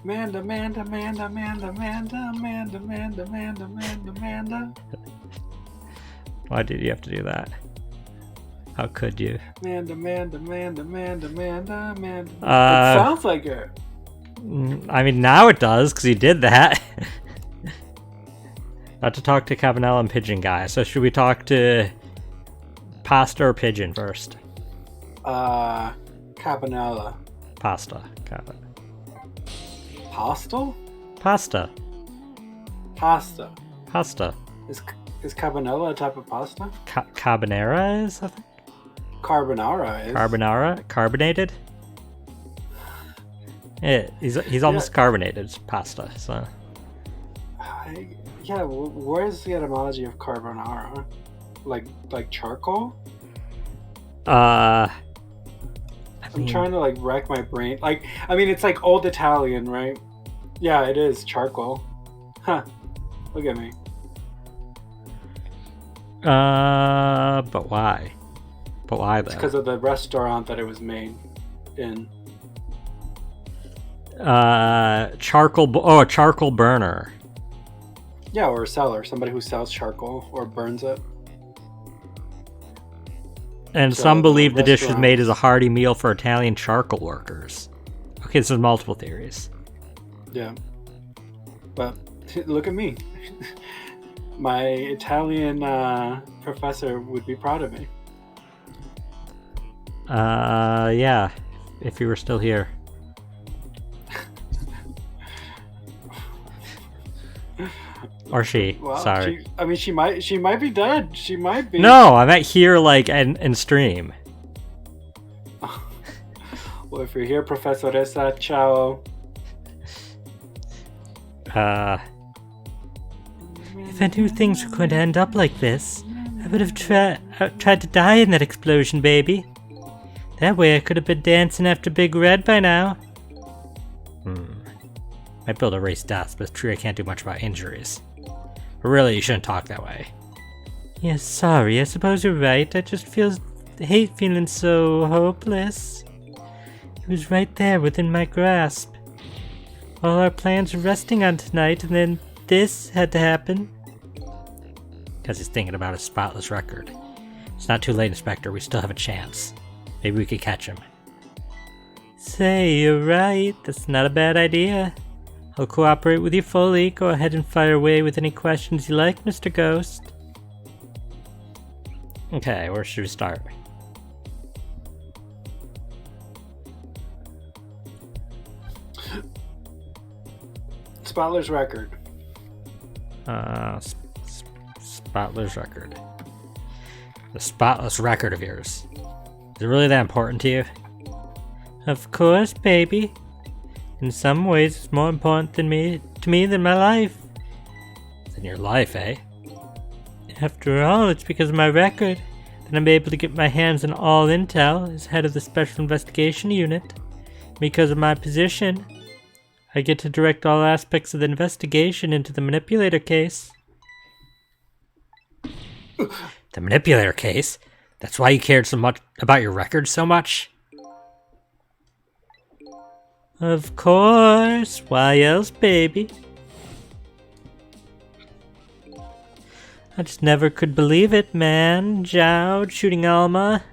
Amanda, Amanda, Amanda, Amanda, Amanda, Amanda, Amanda, Amanda, Amanda, Amanda. Why did you have to do that? How could you? Amanda, Amanda, Amanda, Amanda, Amanda, Amanda. It Uh, sounds like it. I mean, now it does, because you did that. About to talk to Cabanella and Pigeon Guy. So should we talk to Pasta or Pigeon first? Cabanella. Pasta. Got it. Postal? Pasta. Pasta. Pasta. Is Cabanella a type of pasta? Carbonara is, I think? Carbonara is. Carbonara? Carbonated? Yeah, he's almost carbonated. It's pasta, so... Yeah, where's the etymology of carbonara? Like charcoal? I'm trying to like rack my brain. Like, I mean, it's like old Italian, right? Yeah, it is charcoal. Huh. Look at me. But why? But why though? It's because of the restaurant that it was made in. Charcoal. A charcoal burner. Yeah, or a seller, somebody who sells charcoal or burns it. And So some believe the dish was restaurant- made as a hearty meal for Italian charcoal workers. Okay, so there's multiple theories. Yeah. But look at me. My Italian professor would be proud of me. Yeah, if you were still here. Or she. Well, Sorry. she might be dead. She might be. No, I meant here, like, in stream. Well, if you're here, Professoressa, ciao. If I knew things were going to end up like this, I would have tried to die in that explosion, baby. That way I could have been dancing after Big Red by now. Might build a race death, but it's true I can't do much about injuries. But really, you shouldn't talk that way. Yes, sorry, I suppose you're right. I just hate feeling so hopeless. It was right there within my grasp. All our plans were resting on tonight, and then this had to happen. Because he's thinking about his spotless record. It's not too late, Inspector. We still have a chance. Maybe we could catch him. Say, you're right. That's not a bad idea. I'll cooperate with you fully. Go ahead and fire away with any questions you like, Mr. Ghost. Okay, where should we start? Spotless record. Spotless record. The spotless record of yours. Is it really that important to you? Of course, baby. In some ways, it's more important to me than my life. Than your life, eh? After all, it's because of my record that I'm able to get my hands on all intel as head of the Special Investigation Unit. Because of my position, I get to direct all aspects of the investigation into the Manipulator case. The Manipulator case? That's why you cared so much about your record so much? Of course. Why else, baby? I just never could believe it, man. Jowd shooting Alma.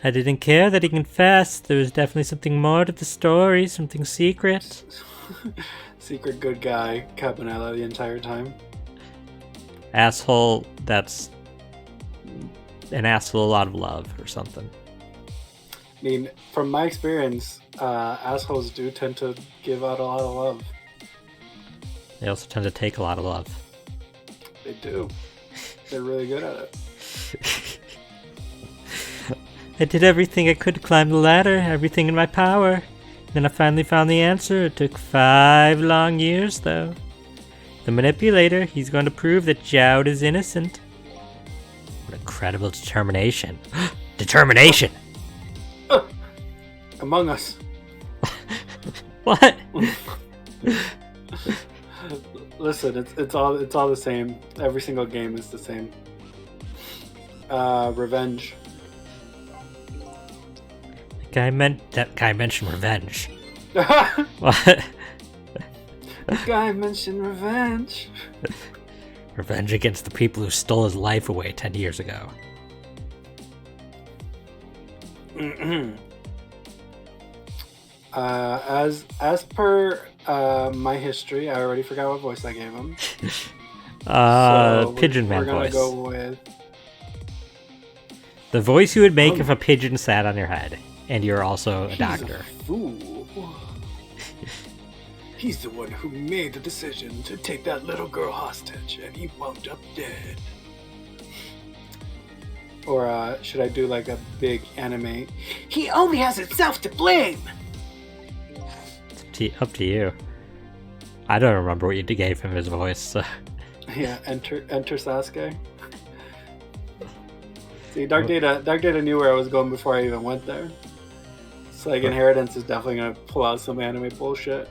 I didn't care that he confessed. There was definitely something more to the story, something secret. Secret good guy, Cabanella, the entire time. Asshole, that's an asshole a lot of love or something. I mean, from my experience, assholes do tend to give out a lot of love. They also tend to take a lot of love. They do. They're really good at it. I did everything I could to climb the ladder, everything in my power. Then I finally found the answer. It took 5 long years, though. The Manipulator, he's going to prove that Jowd is innocent. What incredible determination. Determination! Among Us. What? Listen, it's all the same. Every single game is the same. Revenge. That guy mentioned revenge. What? The guy mentioned revenge. Revenge against the people who stole his life away 10 years ago. As per my history, I already forgot what voice I gave him. Pigeon Man we're gonna voice. go with the voice you would make if a pigeon sat on your head, and you're also a doctor. A fool. He's the one who made the decision to take that little girl hostage, and he wound up dead. Or should I do like a big anime? He only has himself to blame. Up to you. I don't remember what you gave him his voice. So. Yeah, enter Sasuke. See, Dark Data knew where I was going before I even went there. So like, Inheritance is definitely gonna pull out some anime bullshit.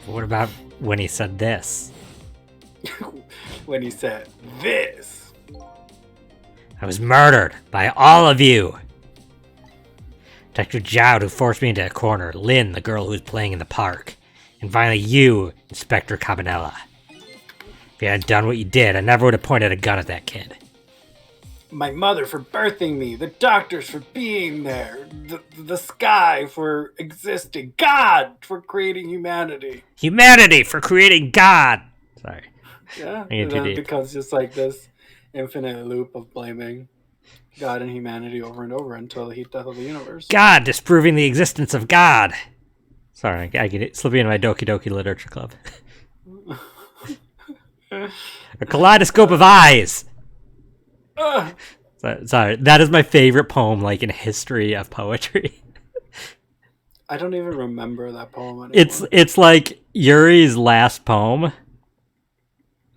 What about when he said this? When he said this. I was murdered by all of you. Dr. Jowd, who forced me into a corner, Lynn, the girl who was playing in the park, and finally you, Inspector Cabanela. If you hadn't done what you did, I never would have pointed a gun at that kid. My mother for birthing me, the doctors for being there, the sky for existing, God for creating humanity. Humanity for creating God! Sorry. Yeah, and then it becomes just like this infinite loop of blaming God and humanity over and over until the heat death of the universe. God disproving the existence of God. Sorry, I get it. Slipping into my Doki Doki Literature Club. A kaleidoscope of eyes. Sorry, that is my favorite poem, like in history of poetry. I don't even remember that poem anymore. It's like Yuri's last poem.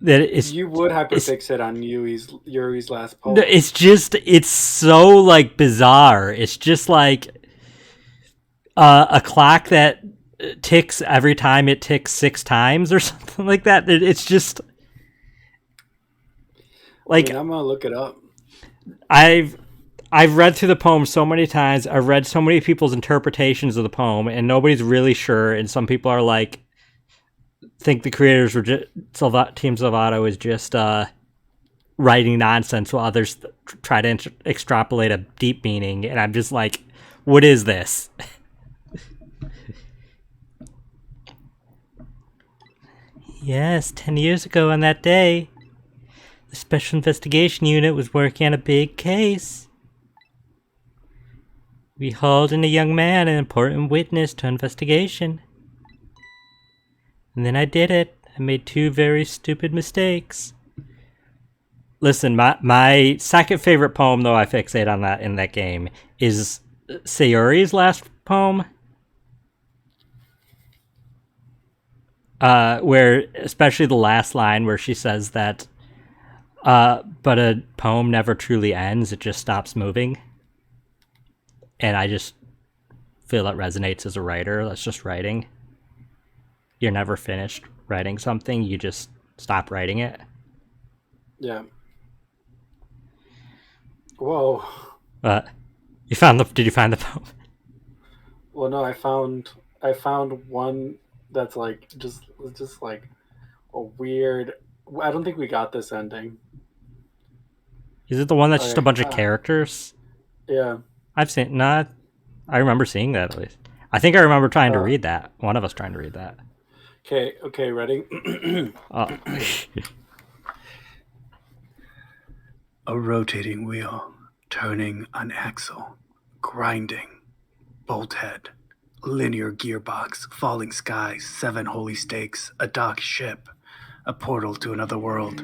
You would hyperfix it on Yuri's last poem. It's so like bizarre. It's just like a clock that ticks every time it ticks 6 times or something like that. It's just like, I'm gonna look it up. I've read through the poem so many times. I've read so many people's interpretations of the poem, and nobody's really sure. And some people are like, think the creators were just Team Salvato is just writing nonsense, while others try to extrapolate a deep meaning. And I'm just like, what is this? Yes, 10 years ago on that day, the Special Investigation Unit was working on a big case. We hauled in a young man, an important witness to investigation. And then I did it. I made 2 very stupid mistakes. Listen, my second favorite poem, though I fixate on that in that game, is Sayori's last poem. Where, especially the last line where she says that, but a poem never truly ends, it just stops moving. And I just feel that resonates as a writer. That's just writing. You're never finished writing something, you just stop writing it. Yeah. Whoa. Did you find the poem? Well, no, I found one that's like just like a weird. I don't think we got this ending. Is it the one that's just a bunch of characters? Yeah. I've seen I remember seeing that at least. I think I remember trying to read that. One of us trying to read that. Okay, ready? A rotating wheel, turning an axle, grinding, bolt head, linear gearbox, falling sky, 7 holy stakes, a docked ship, a portal to another world,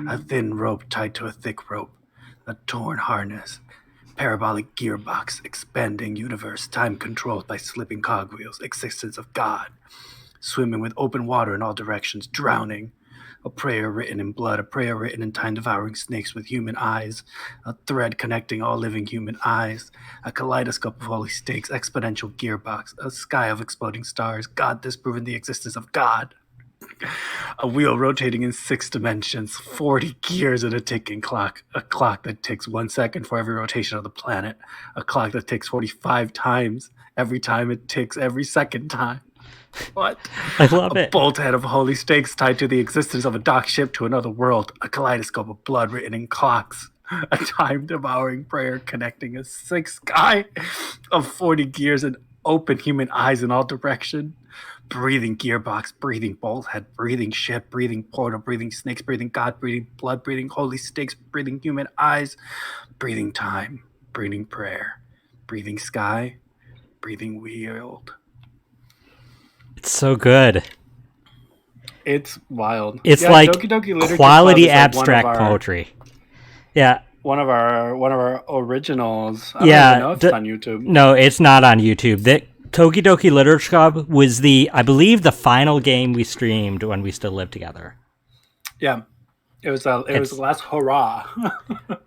a thin rope tied to a thick rope, a torn harness, parabolic gearbox, expanding universe, time controlled by slipping cogwheels, existence of God, swimming with open water in all directions, drowning, a prayer written in blood, a prayer written in time, devouring snakes with human eyes, a thread connecting all living human eyes, a kaleidoscope of holy stakes, exponential gearbox, a sky of exploding stars, God disproving the existence of God, a wheel rotating in 6 dimensions, 40 gears in a ticking clock, a clock that ticks 1 second for every rotation of the planet, a clock that ticks 45 times every time it ticks every second time. What? I love A it. bolthead of holy stakes tied to the existence of a docked ship to another world, a kaleidoscope of blood written in clocks, a time-devouring prayer connecting a sixth sky of 40 gears and open human eyes in all direction. Breathing gearbox, breathing bolthead, breathing ship, breathing portal, breathing snakes, breathing God, breathing blood, breathing holy stakes, breathing human eyes, breathing time, breathing prayer, breathing sky, breathing wield. It's so good. It's wild. It's Yeah, like Doki Doki Literature Club quality is like abstract poetry. Yeah. one of our originals. I don't Yeah. even know if it's on YouTube. No, it's not on YouTube. The Toki Doki Literature Club was I believe, the final game we streamed when we still lived together. Yeah. It was the last hurrah.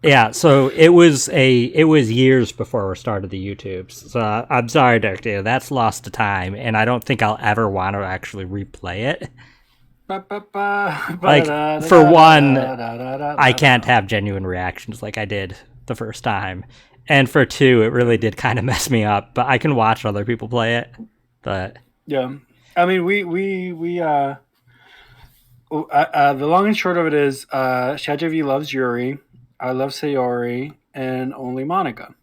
Yeah, so it was years before we started the YouTubes. So I'm sorry, Doctor, that's lost to time, and I don't think I'll ever want to actually replay it. Like, for one, I can't have genuine reactions like I did the first time, and for two, it really did kind of mess me up. But I can watch other people play it. But yeah, I mean, the long and short of it is, Shajavi loves Yuri, I love Sayori, and only Monica.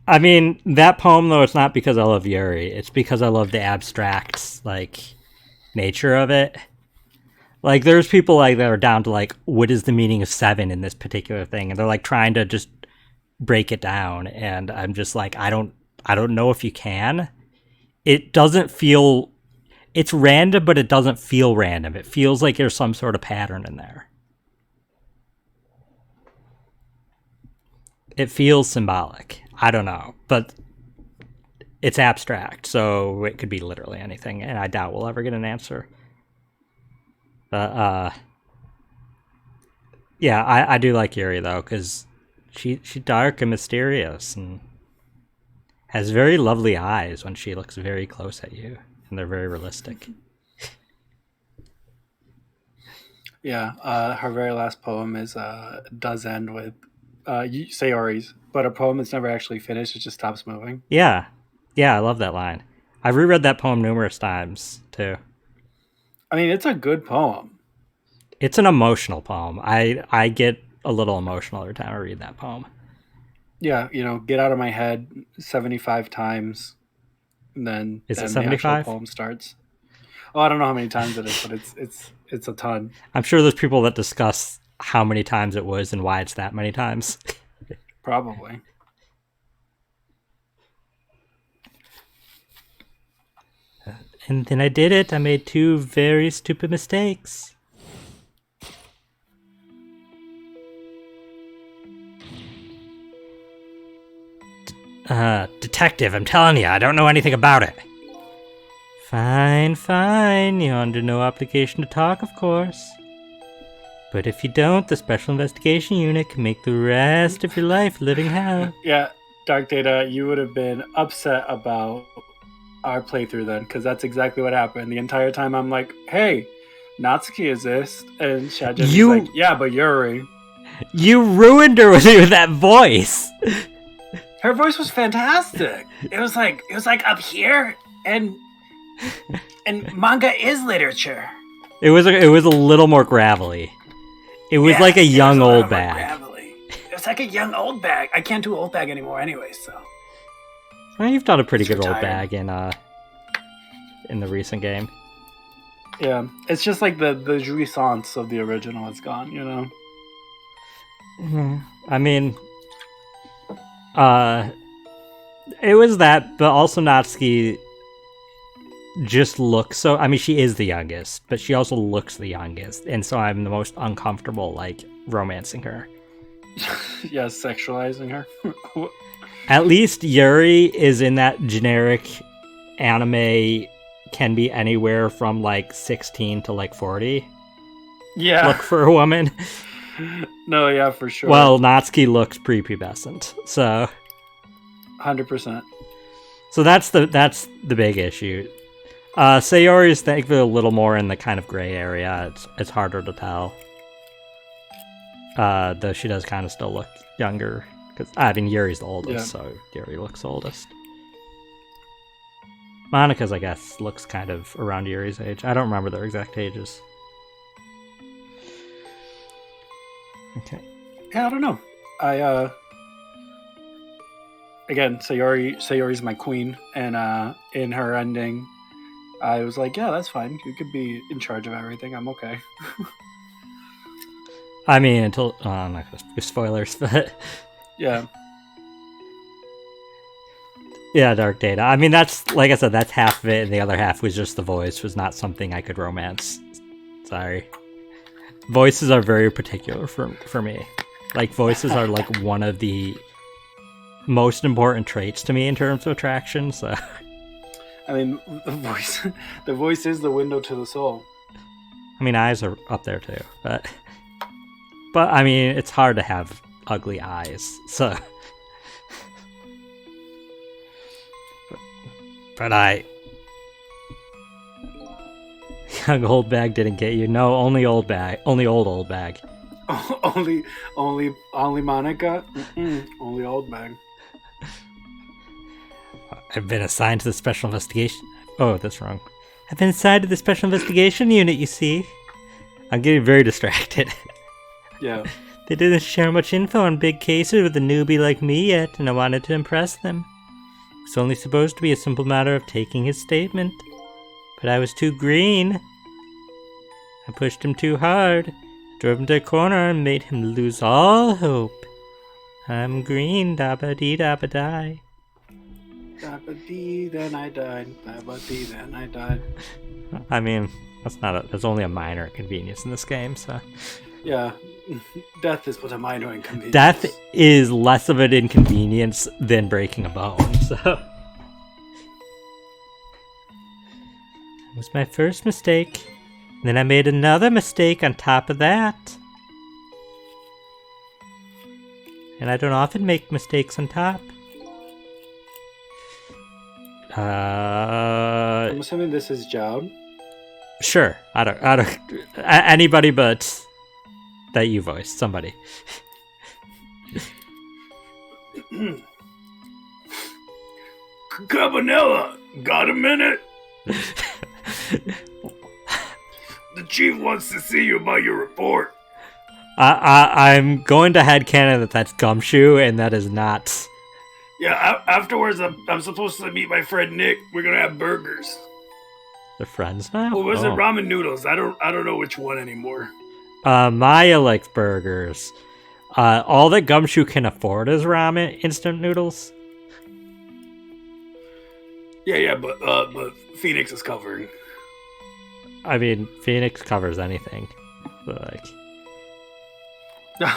I mean, that poem, though, it's not because I love Yuri. It's because I love the abstract, like, nature of it. Like, there's people like that are down to, like, what is the meaning of 7 in this particular thing? And they're, like, trying to just break it down. And I'm just like, I don't know if you can. It doesn't feel... It's random, but it doesn't feel random. It feels like there's some sort of pattern in there. It feels symbolic. I don't know, but it's abstract, so it could be literally anything, and I doubt we'll ever get an answer. Yeah, I do like Yuri, though, because she's dark and mysterious, and has very lovely eyes when she looks very close at you. And they're very realistic. Yeah, her very last poem does end with Sayori's, but a poem that's never actually finished. It just stops moving. Yeah, I love that line. I've reread that poem numerous times too. I mean, it's a good poem. It's an emotional poem. I get a little emotional every time I read that poem. Yeah, get out of my head 75 times. And then is it 75? The actual poem starts. Oh, I don't know how many times it is, but it's a ton. I'm sure there's people that discuss how many times it was and why it's that many times. Probably. And then I did it. I made 2 very stupid mistakes. Detective, I'm telling you, I don't know anything about it. Fine. You're under no obligation to talk, of course. But if you don't, the Special Investigation Unit can make the rest of your life living hell. Yeah, Dark Data, you would have been upset about our playthrough then, because that's exactly what happened. The entire time I'm like, hey, Natsuki exists, and Shajavi's like, yeah, but Yuri. You ruined her with that voice. Her voice was fantastic. It was like up here, and manga is literature. It was a little more gravelly. It was like a young old bag. It was like a young old bag. I can't do old bag anymore anyway, so. Well, you've done a pretty good old bag in the recent game. Yeah, it's just like the jouissance of the original is gone, I mean, it was that, but also Natsuki just looks so... I mean, she is the youngest, but she also looks the youngest, and so I'm the most uncomfortable, like, romancing her. Yeah, sexualizing her. At least Yuri is in that generic anime, can be anywhere from, like, 16 to, like, 40. Yeah. Look for a woman. No, yeah, for sure. Well, Natsuki looks prepubescent, so... 100%. So that's the big issue. Sayori is thankfully a little more in the kind of gray area. It's harder to tell. Though she does kind of still look younger. Because, I mean, Yuri's the oldest, so Yuri looks oldest. Monica's, I guess, looks kind of around Yuri's age. I don't remember their exact ages. Okay. Yeah, I don't know. Again, Sayori's my queen, and in her ending, I was like, yeah, that's fine. You could be in charge of everything. I'm okay. I mean, until I'm not gonna do spoilers, but Yeah. yeah, Dark Data. I mean, that's like I said, that's half of it, and the other half was just the voice. Was not something I could romance. Sorry. Voices are very particular for me. Like voices are like one of the most important traits to me in terms of attraction. So, I mean, the voice is the window to the soul. I mean, eyes are up there too, but I mean, it's hard to have ugly eyes. So, but young old bag didn't get you. No, only old bag. Only old bag. only Monica. Only old bag. I've been assigned to the special investigation. Oh, that's wrong. I've been assigned to the special investigation unit. You see, I'm getting very distracted. Yeah. They didn't share much info on big cases with a newbie like me yet, and I wanted to impress them. It was only supposed to be a simple matter of taking his statement, but I was too green. I pushed him too hard, drove him to a corner, and made him lose all hope. I'm green, dabba-dee-dabba-die. Dabba-dee, then I died. Dabba-dee, then I died. I mean, that's only a minor inconvenience in this game, so. Yeah, death is but a minor inconvenience. Death is less of an inconvenience than breaking a bone, so. It was my first mistake. And then I made another mistake on top of that. And I don't often make mistakes on top. I'm assuming this is Joud. Sure. I don't. Anybody but that you voiced. Somebody. Cabanella, got a minute? The chief wants to see you about your report. I'm going to headcanon that that's Gumshoe, and that is not. Yeah, afterwards I'm supposed to meet my friend Nick. We're gonna have burgers. They're friends now? Or was it ramen noodles? I don't know which one anymore. Maya likes burgers. All that Gumshoe can afford is ramen instant noodles. Yeah, but Phoenix is covering. I mean, Phoenix covers anything. But like,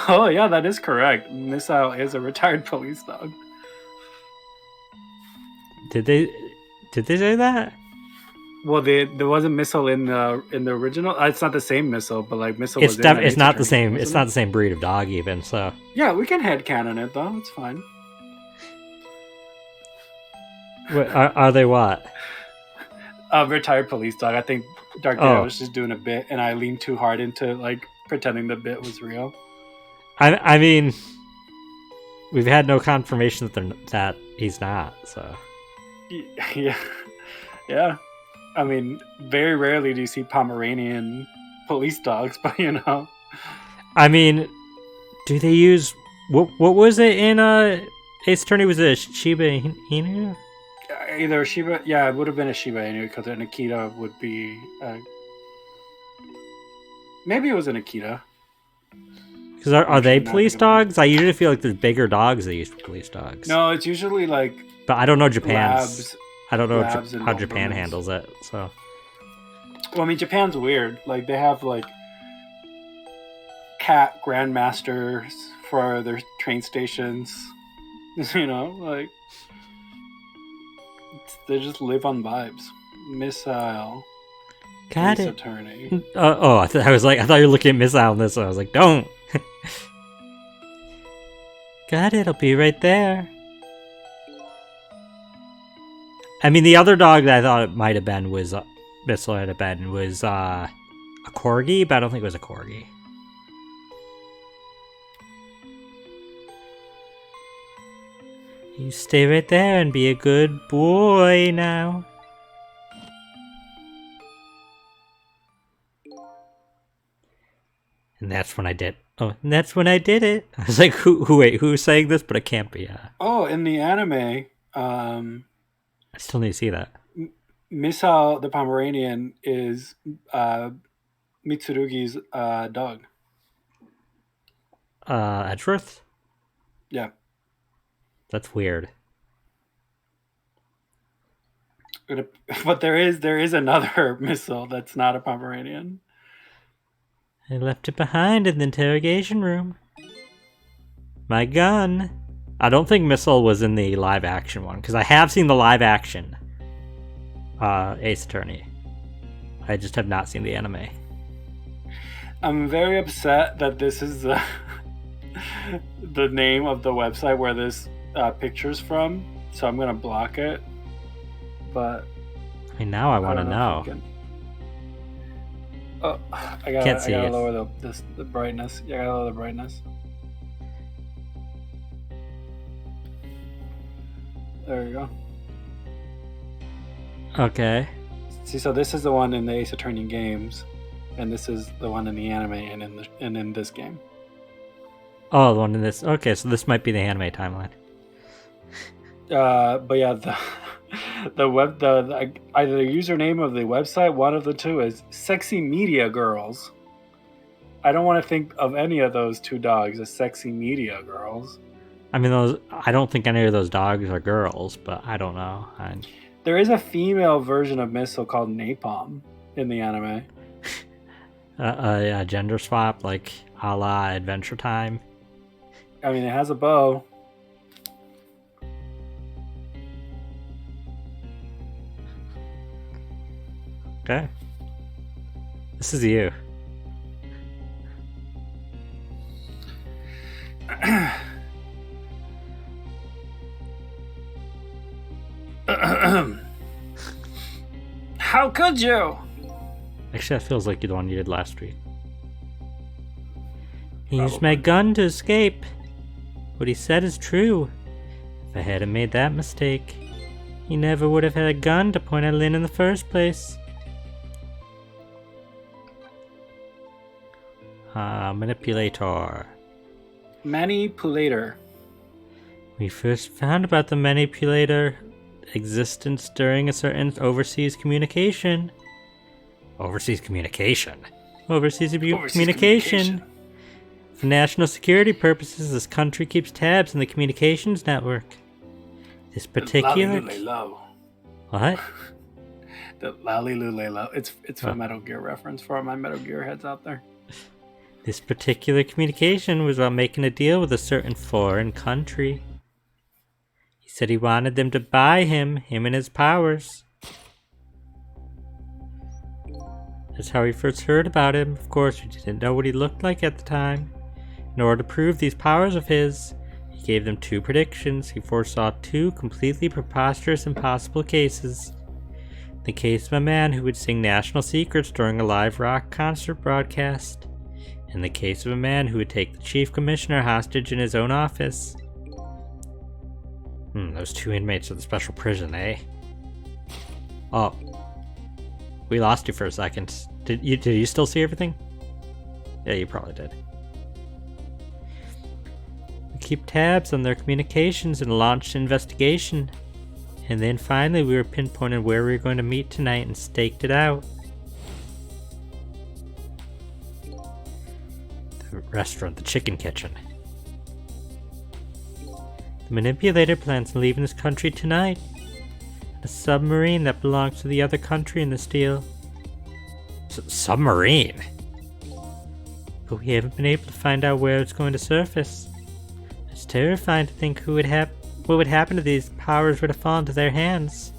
oh yeah, that is correct. Missile is a retired police dog. Did they say that? Well, there wasn't Missile in the original. It's not the same Missile, but like Missile. It's not the same. It's not the same breed of dog, even. So yeah, we can headcanon it though. It's fine. Wait, are they what? Retired police dog. I think Dark Data was just doing a bit, and I leaned too hard into like pretending the bit was real. I mean, we've had no confirmation that he's not. So yeah. I mean, very rarely do you see Pomeranian police dogs, but you know. I mean, do they use what was it in Ace Attorney? Was it Shiba Inu? Either Shiba, yeah, it would have been a Shiba Inu because an Akita would be. Maybe it was an Akita. Because are they police dogs? I usually feel like there's bigger dogs that use police dogs. No, it's usually like. But I don't know Japan's. Labs, I don't know how Japan handles it. So. Well, I mean, Japan's weird. Like they have like cat grandmasters for their train stations. You know, like. They just live on vibes. Missile. Got Police it. Attorney. I thought you were looking at Missile on this, so I was like, don't. Got it. I'll be right there. I mean, the other dog that I thought it might have been was Missile might have been was a corgi, but I don't think it was a corgi. You stay right there and be a good boy now. And that's when I did. Oh, and that's when I did it. I was like, wait, who's saying this? But it can't be. Oh, in the anime, I still need to see that. Misao the Pomeranian is Mitsurugi's dog. Edgeworth? Yeah. That's weird. But there is another missile that's not a Pomeranian. I left it behind in the interrogation room. My gun. I don't think Missile was in the live action one, because I have seen the live action Ace Attorney. I just have not seen the anime. I'm very upset that this is the name of the website where this picture's from, so I'm gonna block it. But I mean, now I want to know. Oh, I gotta lower the brightness. Yeah, I gotta lower the brightness. There you go. Okay. See, so this is the one in the Ace Attorney games, and this is the one in the anime and in this game. Oh, the one in this. Okay, so this might be the anime timeline. But yeah, either the username of the website, one of the two, is Sexy Media Girls. I don't want to think of any of those two dogs as Sexy Media Girls. I mean, I don't think any of those dogs are girls, but I don't know. There is a female version of Missile called Napalm in the anime. Yeah, gender swap, like a la Adventure Time. I mean, it has a bow. Okay. This is you. How could you? Actually, that feels like the one you did last week. He used my gun to escape. What he said is true. If I hadn't made that mistake, he never would have had a gun to point at Lynn in the first place. Manipulator. Manipulator. We first found about the manipulator existence during a certain overseas communication. Overseas communication? Overseas communication. For national security purposes, this country keeps tabs on the communications network. This particular... What? The Lalilulelo. It's a Metal Gear reference for all my Metal Gear heads out there. This particular communication was about making a deal with a certain foreign country. He said he wanted them to buy him and his powers. That's how we first heard about him. Of course, we didn't know what he looked like at the time. In order to prove these powers of his, he gave them two predictions. He foresaw two completely preposterous, impossible cases. The case of a man who would sing national secrets during a live rock concert broadcast. And the case of a man who would take the chief commissioner hostage in his own office. Those two inmates of the special prison, eh? Oh. We lost you for a second. Did you still see everything? Yeah, you probably did. We keep tabs on their communications and launched an investigation. And then finally we were pinpointed where we were going to meet tonight and staked it out. The restaurant, the chicken kitchen. The manipulator plans on leaving this country tonight. A submarine that belongs to the other country in this deal. Submarine? But we haven't been able to find out where it's going to surface. It's terrifying to think what would happen if these powers were to fall into their hands.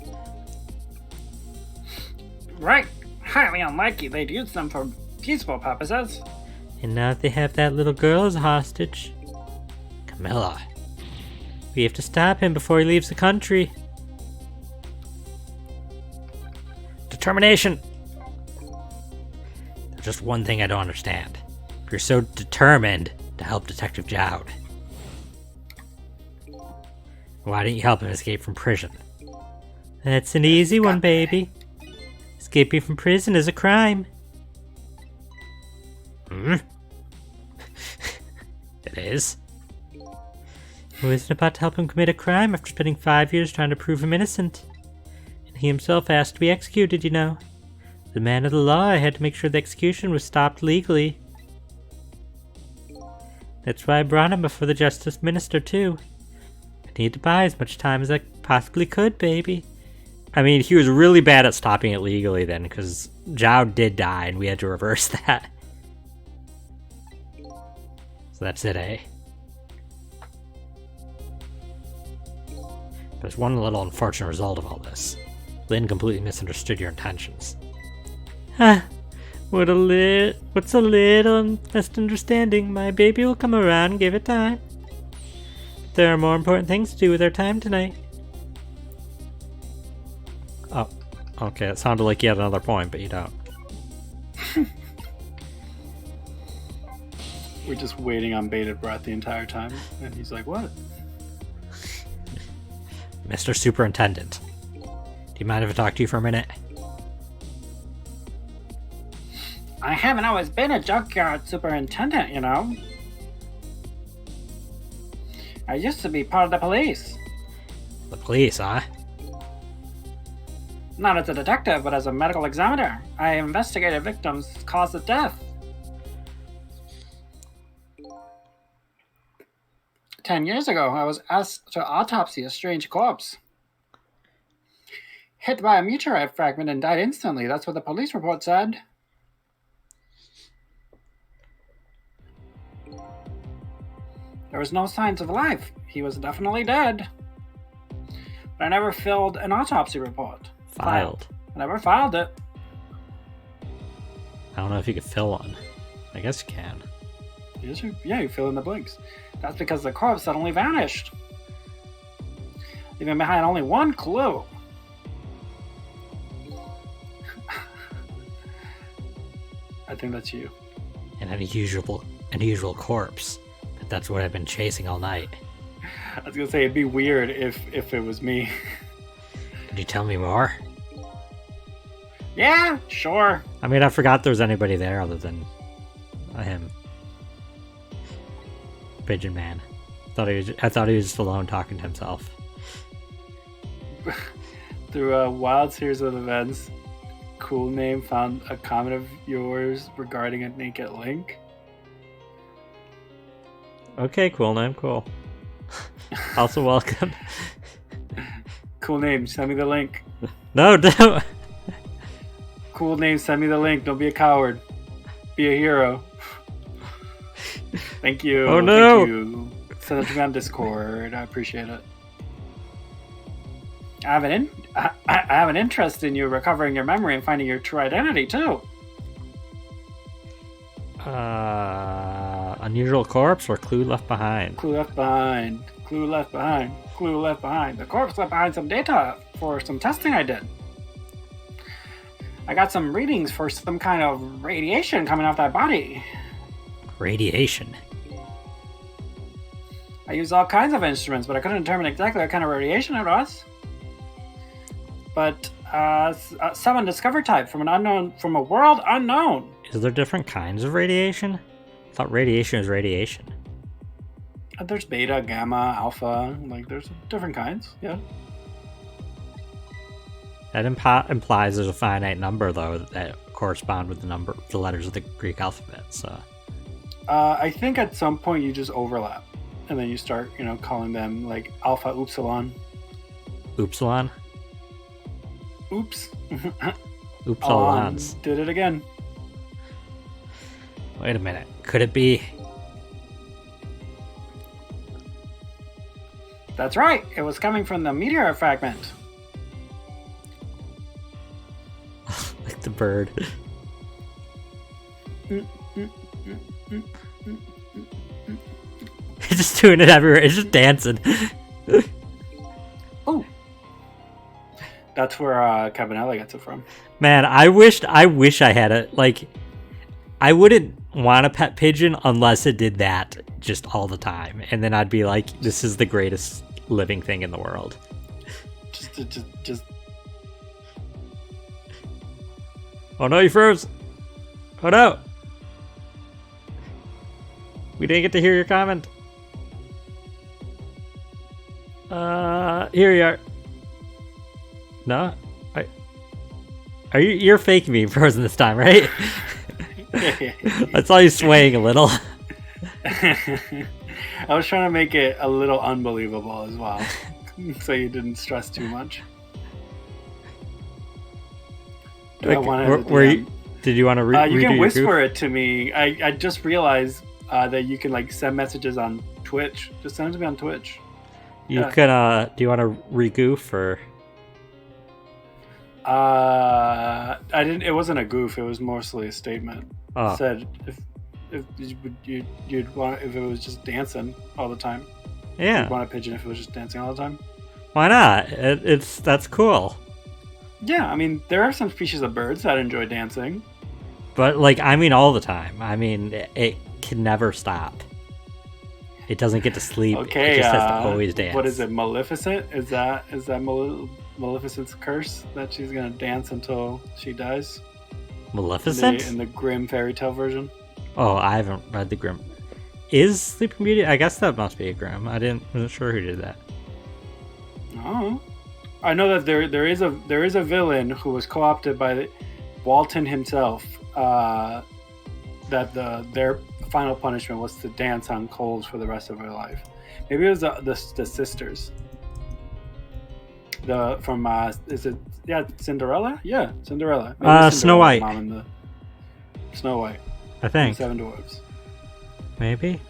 Right. Highly unlikely they'd use them for peaceful purposes. And now they have that little girl as a hostage. Camilla. We have to stop him before he leaves the country. Determination! There's just one thing I don't understand. If you're so determined to help Detective Jowd, why didn't you help him escape from prison? That's an easy one, baby. Escaping from prison is a crime. It is. Who isn't about to help him commit a crime after spending 5 years trying to prove him innocent? And he himself asked to be executed, you know. The man of the law, I had to make sure the execution was stopped legally. That's why I brought him before the Justice Minister, too. I needed to buy as much time as I possibly could, baby. I mean, he was really bad at stopping it legally then, because Zhao did die, and we had to reverse that. So that's it, eh? There's one little unfortunate result of all this. Lin completely misunderstood your intentions. Ha! What's a little misunderstanding? My baby will come around, give it time. There are more important things to do with our time tonight. Oh, okay, it sounded like you had another point, but you don't. We're just waiting on bated breath the entire time, and he's like, what? Mr. Superintendent, do you mind if I talk to you for a minute? I haven't always been a junkyard superintendent, you know. I used to be part of the police. The police, huh? Not as a detective, but as a medical examiner. I investigated victims' cause of death. 10 years ago, I was asked to autopsy a strange corpse. Hit by a meteorite fragment and died instantly. That's what the police report said. There was no signs of life. He was definitely dead. But I never filled an autopsy report. Filed. I never filed it. I don't know if you could fill one. I guess you can. You fill in the blanks. That's because the corpse suddenly vanished, leaving behind only one clue. I think that's you. An unusual corpse. But that's what I've been chasing all night. I was gonna say it'd be weird if it was me. Could you tell me more? Yeah, sure. I mean, I forgot there was anybody there other than him. Pigeon Man. I thought he was just alone talking to himself. Through a wild series of events, Cool Name found a comment of yours regarding a naked Link. Okay, Cool Name, cool. Also welcome. Cool Name, send me the link. No, don't. Cool Name, send me the link. Don't be a coward. Be a hero. Thank you. Oh no! Thank you. Send it to me on Discord. I appreciate it. I have an interest in you recovering your memory and finding your true identity too. Unusual corpse or clue left behind? Clue left behind. Clue left behind. Clue left behind. The corpse left behind some data for some testing I did. I got some readings for some kind of radiation coming off that body. Radiation? I used all kinds of instruments, but I couldn't determine exactly what kind of radiation it was. But some undiscovered type from a world unknown. Is there different kinds of radiation? I thought radiation is radiation. There's beta, gamma, alpha. Like there's different kinds. Yeah. That implies there's a finite number though that correspond with the letters of the Greek alphabet. So. I think at some point you just overlap, and then you start, calling them like alpha, upsilon. Upsilon. Oops. Upsilons. Did it again. Wait a minute. Could it be? That's right. It was coming from the meteor fragment. Like the bird. It's just doing it everywhere. It's just dancing. Oh. That's where Cabanella gets it from. Man, I wish I had a, like, I wouldn't want a pet pigeon unless it did that just all the time. And then I'd be like, this is the greatest living thing in the world. Just. Oh no, you froze. Oh no. We didn't get to hear your comment. Here you are. No? Are you? You're faking me frozen this time, right? I saw you swaying a little. I was trying to make it a little unbelievable as well, so you didn't stress too much. Did you want to read? You can whisper it to me. I just realized that you can like send messages on Twitch. Just send it to me on Twitch. You can. Do you want to re-goof or? I didn't. It wasn't a goof. It was mostly a statement. Oh. It said if you'd want if it was just dancing all the time. Yeah. You'd want a pigeon if it was just dancing all the time. Why not? That's cool. Yeah, I mean there are some species of birds that enjoy dancing. But like, I mean, all the time. I mean, it can never stop. It doesn't get to sleep. Okay, it just has to always dance. What is it? Maleficent? Is that Maleficent's curse that she's gonna dance until she dies? Maleficent? In the Grimm fairy tale version. Oh, I haven't read the Grimm. Is Sleeping Beauty? I guess that must be a Grimm. Wasn't sure who did that. Oh, I know that there is a villain who was co-opted by Walton himself. That their final punishment was to dance on coals for the rest of their life. Maybe it was the sisters. From is it Cinderella? Yeah, Cinderella. Snow White. Mom and the Snow White. I think. Seven Dwarfs. Maybe.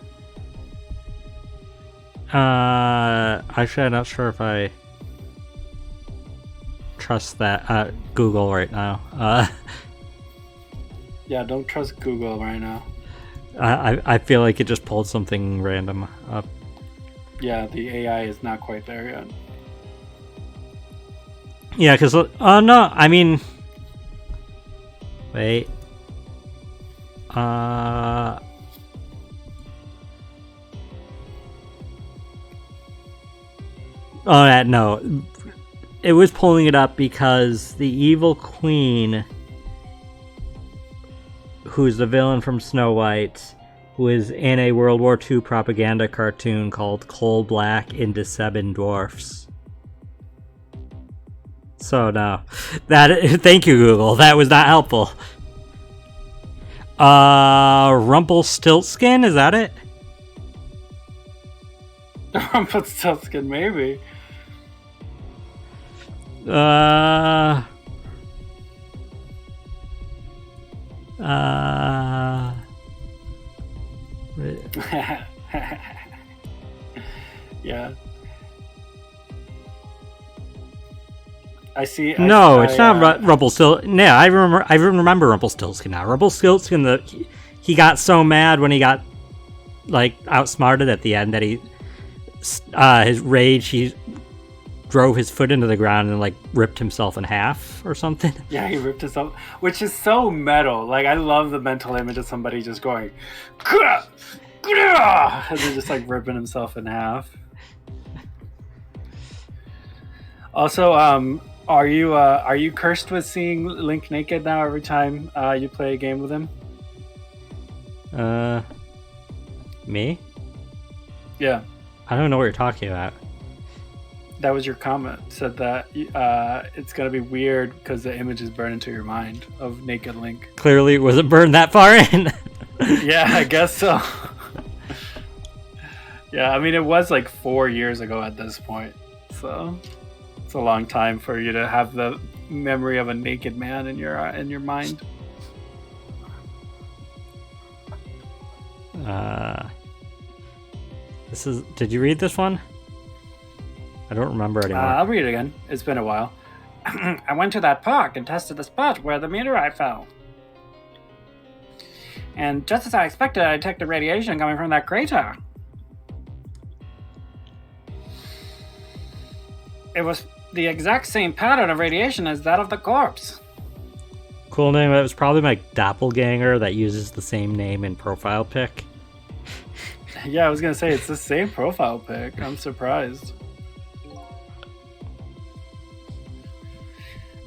Actually, I'm not sure if I trust that Google right now. Yeah, don't trust Google right now. I feel like it just pulled something random up. Yeah, the AI is not quite there yet. Yeah, because no, I mean, wait. Oh, no. It was pulling it up because the evil queen, who's the villain from Snow White, was in a World War II propaganda cartoon called Coal Black into Seven Dwarfs. So no, thank you, Google. That was not helpful. Rumpelstiltskin, is that it? Rumpelstiltskin, maybe. Yeah. I see. No, it's not Rumpelstiltskin. Yeah, I remember Rumpelstiltskin now. Rumpelstiltskin, he got so mad when he got like outsmarted at the end that his rage, he drove his foot into the ground and like ripped himself in half or something. Yeah, he ripped himself, which is so metal. Like, I love the mental image of somebody just going, Gah! Gah! And then just like ripping himself in half. Also, are you cursed with seeing Link naked now every time you play a game with him? Me? Yeah. I don't know what you're talking about. That was your comment. Said that it's gonna be weird because the images burn into your mind of naked Link. Clearly, it wasn't burned that far in. Yeah, I guess so. Yeah, I mean, it was like 4 years ago at this point, so it's a long time for you to have the memory of a naked man in your mind. Did you read this one? I don't remember anymore. I'll read it again. It's been a while. I went to that park and tested the spot where the meteorite fell. And just as I expected, I detected radiation coming from that crater. It was the exact same pattern of radiation as that of the corpse. Cool name. That was probably my doppelganger that uses the same name in profile pic. Yeah, I was gonna say it's the same profile pic. I'm surprised.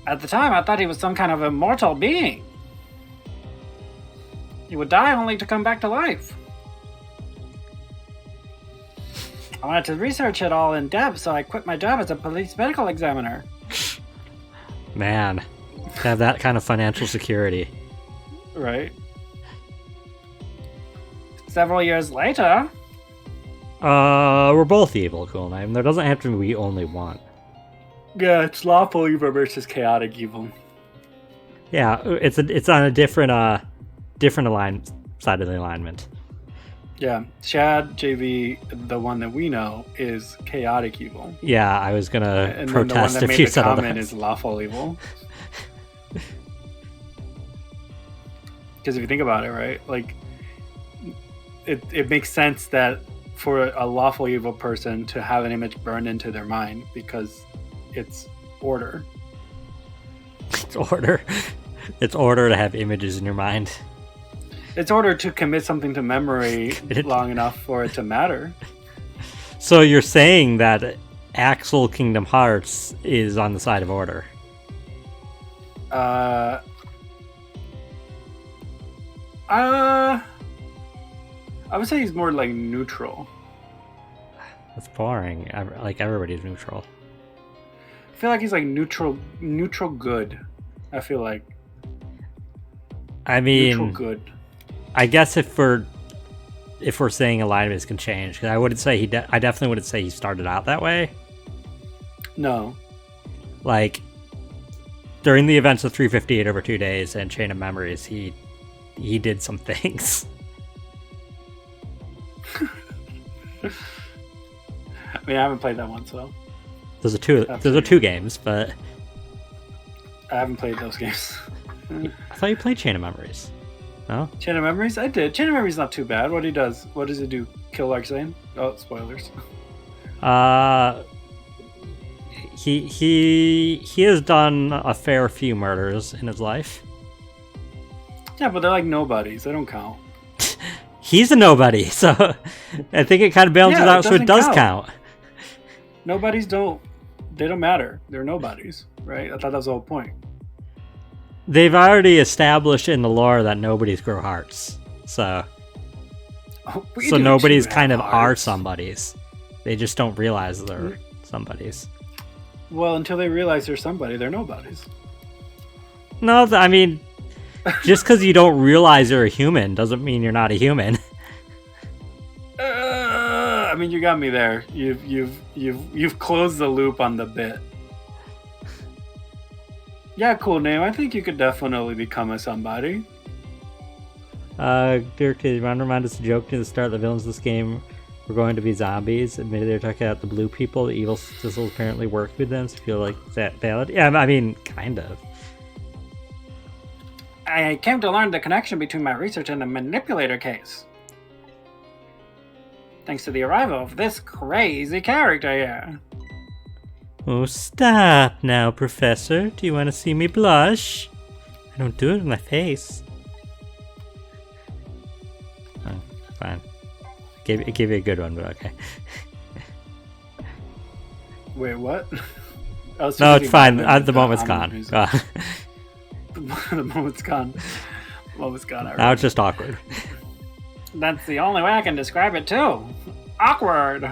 At the time, I thought he was some kind of immortal being. He would die only to come back to life. I wanted to research it all in depth, so I quit my job as a police medical examiner. Man, have that kind of financial security. Right. Several years later... We're both evil, Cool Name. There doesn't have to be only one. Yeah, it's lawful evil versus chaotic evil. Yeah, it's on a different side of the alignment. Yeah, Chad, JV, the one that we know, is chaotic evil. Yeah, I was gonna And protest then the one that if you made the said comment otherwise. is lawful evil. Because if you think about it, right, like, it makes sense that for a lawful evil person to have an image burned into their mind because it's order. It's order. It's order to have images in your mind. It's order to commit something to memory long enough for it to matter. So you're saying that Axel Kingdom Hearts is on the side of order? I would say he's more like neutral. That's boring. Like, everybody's neutral. I feel like he's like neutral good. I feel like I mean, neutral good. I guess if we're saying alignments can change, because I wouldn't say I definitely wouldn't say he started out that way. No. Like, during the events of 358 over 2 days and Chain of Memories, he did some things. I mean, I haven't played that one, so Those are two games, but I haven't played those games. I thought you played Chain of Memories. No? Chain of Memories? I did. Chain of Memories is not too bad. What does it do? Kill Larxene? Oh, spoilers. He has done a fair few murders in his life. Yeah, but they're like nobodies. They don't count. He's a nobody, so I think it kind of balances Yeah, it out, so it doesn't does count. count. Nobodies don't matter. They're nobodies, right? I thought that was the whole point. They've already established in the lore that nobodies grow hearts, so nobodies kind of are somebodies. They just don't realize they're somebodies. Well, until they realize they're somebody, they're nobodies. No, I mean, just because you don't realize you're a human doesn't mean you're not a human. I mean, you got me there. You've closed the loop on the bit. Yeah, cool name. I think you could definitely become a somebody. Dirk, did you want to remind us a joke near the start? The villains of this game were going to be zombies. Admitted they're talking about the blue people. The evil sizzles apparently worked with them. So feel like that valid? Yeah, I mean, kind of. I came to learn the connection between my research and the manipulator case. Thanks to the arrival of this crazy character here. Oh, stop now, Professor. Do you want to see me blush? I don't do it with my face. Oh, fine. Give you a good one, but okay. Wait, what? No, it's fine. The moment's gone. The moment's gone. The moment's gone. Now it's just awkward. That's the only way I can describe it, too. Awkward.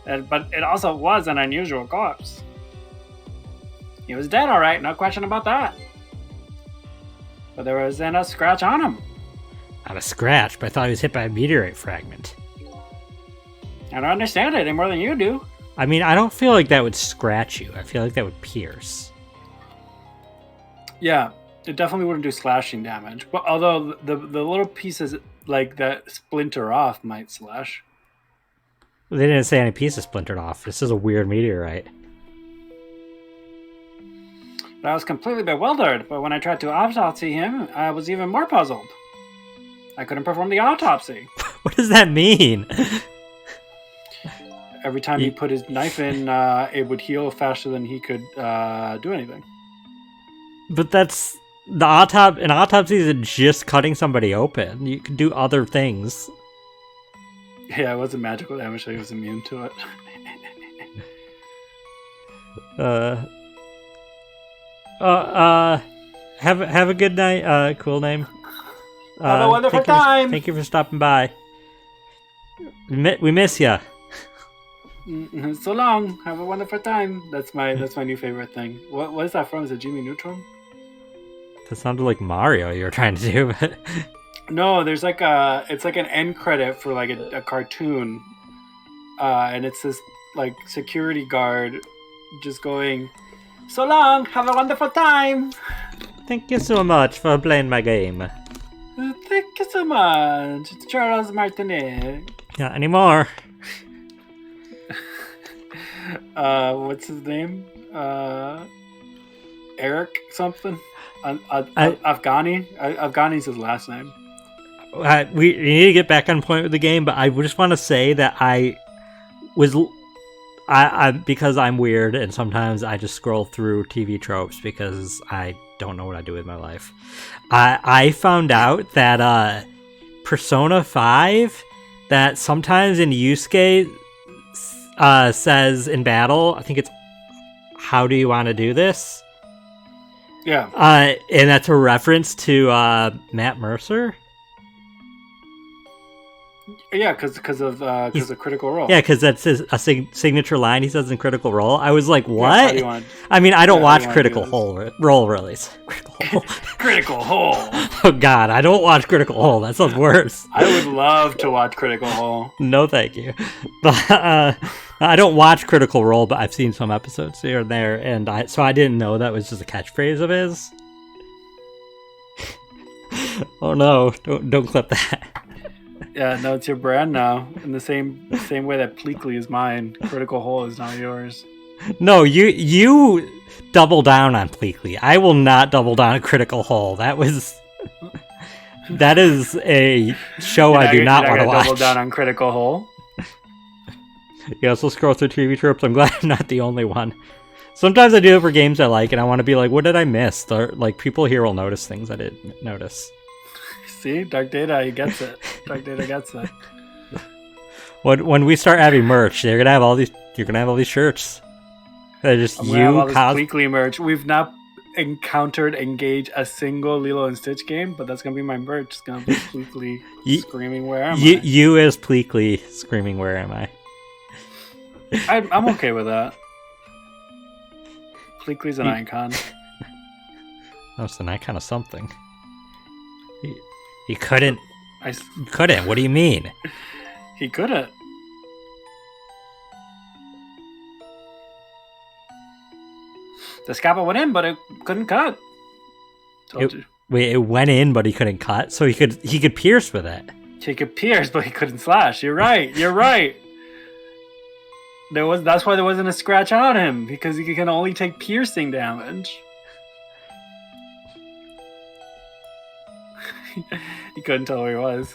But it also was an unusual corpse. He was dead, alright, no question about that. But there wasn't a scratch on him. Not a scratch, but I thought he was hit by a meteorite fragment. I don't understand it any more than you do. I mean, I don't feel like that would scratch you. I feel like that would pierce. Yeah, it definitely wouldn't do slashing damage. But although the little pieces like that splinter off might slash. They didn't say any pieces splintered off. This is a weird meteorite. But I was completely bewildered, but when I tried to autopsy him, I was even more puzzled. I couldn't perform the autopsy. What does that mean? Every time he put his knife in, it would heal faster than he could do anything. But that's... An autopsy isn't just cutting somebody open. You can do other things. Yeah, it wasn't magical damage, so he was immune to it. Have a good night, cool name. Have a wonderful time! Thank you for stopping by. We miss ya. So long. Have a wonderful time. That's my new favorite thing. What is that from? Is it Jimmy Neutron? That sounded like Mario you were trying to do, but No, there's like it's like an end credit for like a cartoon, and it's this like security guard just going, "So long. Have a wonderful time. thank you so much for playing my game. Thank you so much. It's Charles Martinet." Not anymore. What's his name? Eric something. Afghani. Afghani's his last name. We need to get back on point with the game, but I just want to say that I because I'm weird and sometimes I just scroll through TV tropes because I don't know what I do with my life. I found out that Persona 5, that sometimes in Yusuke says in battle, I think it's, "How do you want to do this?" Yeah. And that's a reference to Matt Mercer. Yeah, because of Critical Role. Yeah, because that's a signature line he says in Critical Role. I was like, what? Yeah, how do you want- I mean, I don't Yeah, watch how do you Critical wanna do Role really. Critical Role. Critical Hole. Oh God, I don't watch Critical Role. That sounds worse. I would love to watch Critical Hole. No, thank you. But I don't watch Critical Role, but I've seen some episodes here and there, and so I didn't know that was just a catchphrase of his. Oh no! Don't clip that. Yeah, no, it's your brand now. In the same way that Pleakley is mine, Critical Hole is now yours. No, you double down on Pleakley. I will not double down on Critical Hole. That is a show I do not want to watch. Double down on Critical Hole. You also scroll through TV tropes. I'm glad I'm not the only one. Sometimes I do it for games I like, and I want to be like, what did I miss? Or, like, people here will notice things I didn't notice. See, Dark Data, he gets it. Dark Data gets it. When we start having merch, you're gonna have all these shirts. They're just I'm gonna have all this Pleakley merch. We've not engaged a single Lilo and Stitch game, but that's gonna be my merch. It's gonna be Pleakley screaming, "Where am I?" You as Pleakley screaming, "Where am I?" I'm okay with that. Pleakley's an icon. That's an icon of something. He couldn't. He couldn't. What do you mean? He couldn't. The scalpel went in, but it couldn't cut. Told you. Wait, it went in, but he couldn't cut, so he could pierce with it. He could pierce, but he couldn't slash. You're right. You're right. That's why there wasn't a scratch on him, because he can only take piercing damage. He couldn't tell where he was.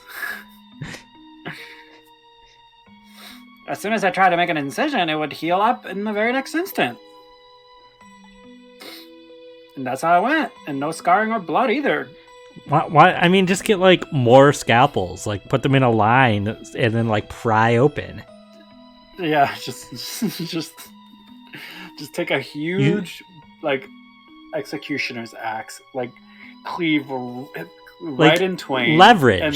As soon as I tried to make an incision, it would heal up in the very next instant. And that's how it went. And no scarring or blood either. Why? I mean, just get like more scalpels, like put them in a line, and then like pry open. Yeah, just take a huge like executioner's axe, like cleave right in twain, leverage, and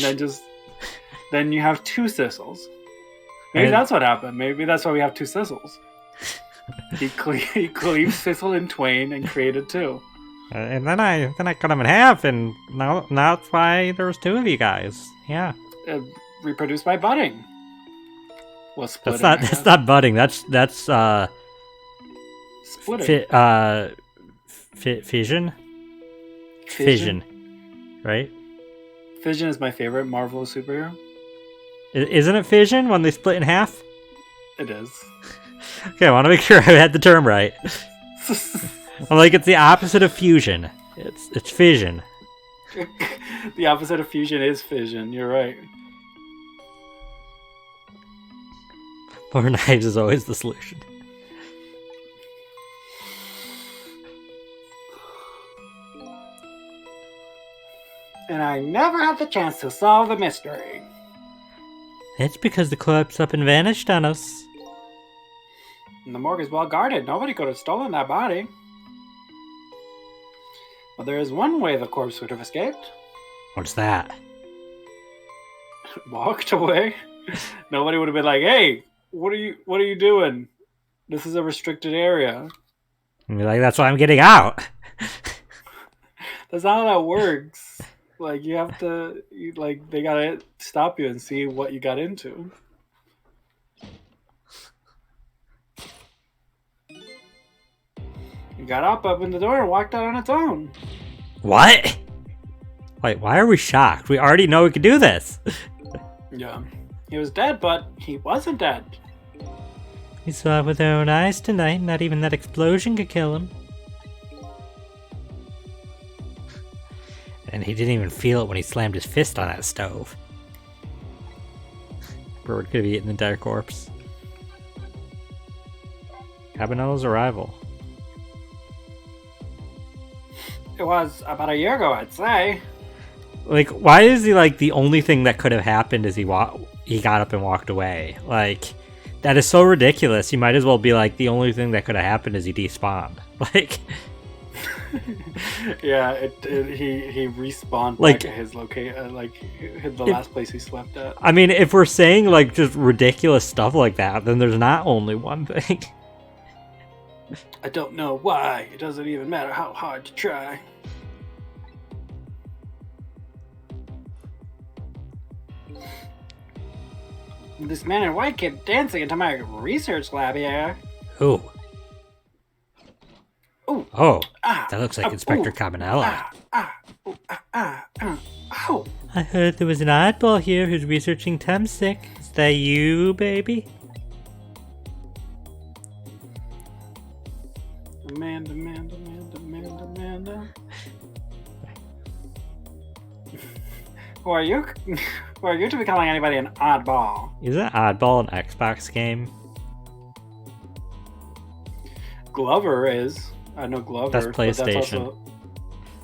then you have two sizzles. Maybe that's what happened. Maybe that's why we have two sizzles. He cleaved sizzle in twain and created two. And then I cut him in half, and now that's why there's two of you guys. Yeah, reproduced by budding. Well, splitting. That's not budding. That's splitting. Fission. Fission, right? Fission is my favorite Marvel superhero. Isn't it fission when they split in half? It is. Okay, I want to make sure I had the term right. I'm like, it's the opposite of fusion. It's fission. The opposite of fusion is fission. You're right. More knives is always the solution. And I never had the chance to solve the mystery. It's because the corpse up and vanished on us. And the morgue is well guarded. Nobody could have stolen that body. But there is one way the corpse would have escaped. What's that? Walked away. Nobody would have been like, "Hey, What are you doing? This is a restricted area. And you're like, that's why I'm getting out. That's not how that works. Like you have to, they gotta stop you and see what you got into. You got up, opened the door, and walked out on its own. What? Wait, why are we shocked? We already know we could do this. Yeah, he was dead, but he wasn't dead. We saw it with our own eyes tonight. Not even that explosion could kill him. And he didn't even feel it when he slammed his fist on that stove. Bird could have eaten the entire corpse. Cabanello's arrival. It was about a year ago, I'd say. Like, why is he like the only thing that could have happened is he got up and walked away? Like, that is so ridiculous. You might as well be like, the only thing that could have happened is he despawned. Like, yeah, he respawned like, back at his location, the last place he slept at. I mean, if we're saying like just ridiculous stuff like that, then there's not only one thing. I don't know why. It doesn't even matter how hard you try. This man in white kept dancing into my research lab here. Ooh. Ooh. Oh, Ah, that looks like Inspector Cabanello. Ow. I heard there was an oddball here who's researching Temsic. Is that you, baby? Amanda. Who are you? Who are you to be calling anybody an oddball? Isn't Oddball an Xbox game? Glover is. I know Glover. That's but PlayStation.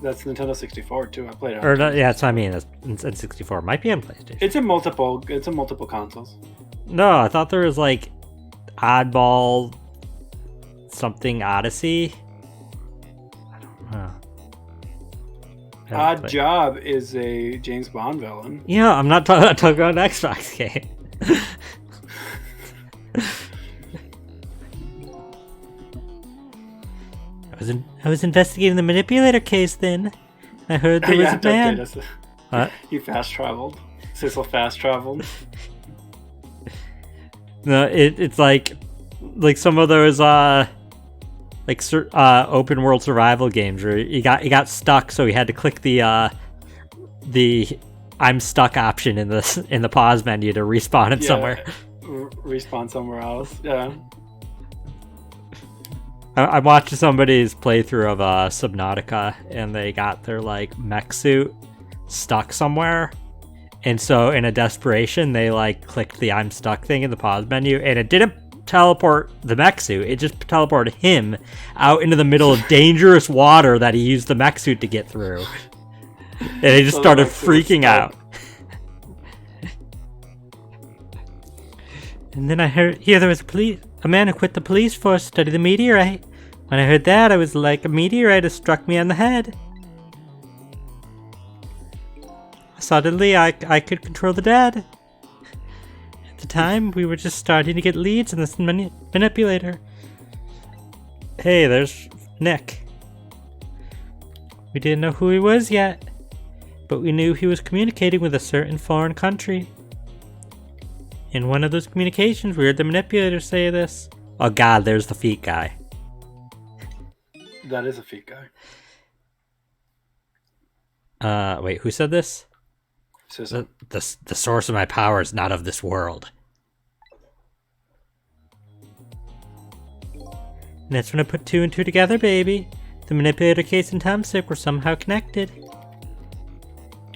That's Nintendo 64 too. I played it. Or no, yeah, that's what I mean. That's N64. Might be on PlayStation. It's in multiple consoles. No, I thought there was like Oddball something Odyssey. I don't know. Odd Job is a James Bond villain. Yeah, I'm not talking about an Xbox game. I was investigating the manipulator case then. I heard there was a man. What? He fast traveled. Cecil fast traveled. No, it's like some of those open world survival games where he got stuck, so he had to click the I'm stuck option in the pause menu to respawn it somewhere. Respawn somewhere else. Yeah. I watched somebody's playthrough of Subnautica, and they got their like mech suit stuck somewhere, and so in a desperation they like clicked the I'm stuck thing in the pause menu, and it didn't teleport the mech suit, it just teleported him out into the middle of dangerous water that he used the mech suit to get through, and he just started freaking out. And then I heard there was a man who quit the police force to study the meteorite. When I heard that, I was like, a meteorite has struck me on the head. Suddenly, I could control the dead. At the time, we were just starting to get leads in this manipulator. Hey, there's Nick. We didn't know who he was yet, but we knew he was communicating with a certain foreign country. In one of those communications, we heard the manipulator say this. Oh god, there's the feet guy. That is a feet guy. Wait, who said this? The source of my power is not of this world. And that's when I put two and two together, baby. The manipulator case and Temsic were somehow connected.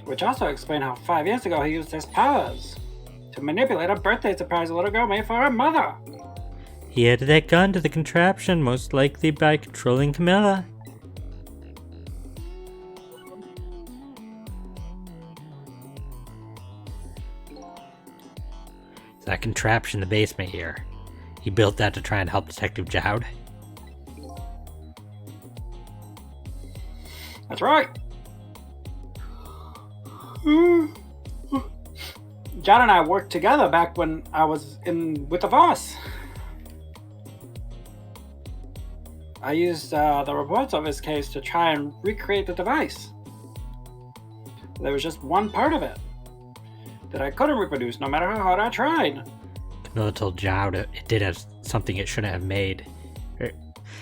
Which also explained how 5 years ago he used his powers to manipulate a birthday surprise a little girl made for her mother. He added that gun to the contraption, most likely by controlling Camilla. It's that contraption in the basement here. He built that to try and help Detective Jowd. That's right. John and I worked together back when I was with the Voss. I used the reports of his case to try and recreate the device. There was just one part of it that I couldn't reproduce, no matter how hard I tried. Camilla told Zhao it did have something it shouldn't have made.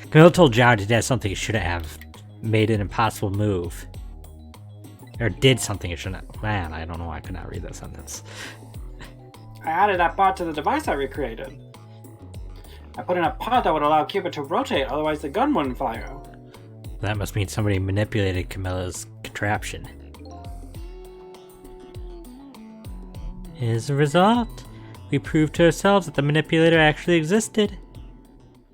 Camilla told Zhao it did have something it shouldn't have made an impossible move. Or did something it shouldn't have. Man, I don't know why I could not read that sentence. I added that part to the device I recreated. I put in a part that would allow Cupid to rotate, otherwise the gun wouldn't fire. That must mean somebody manipulated Camilla's contraption. As a result, we proved to ourselves that the manipulator actually existed.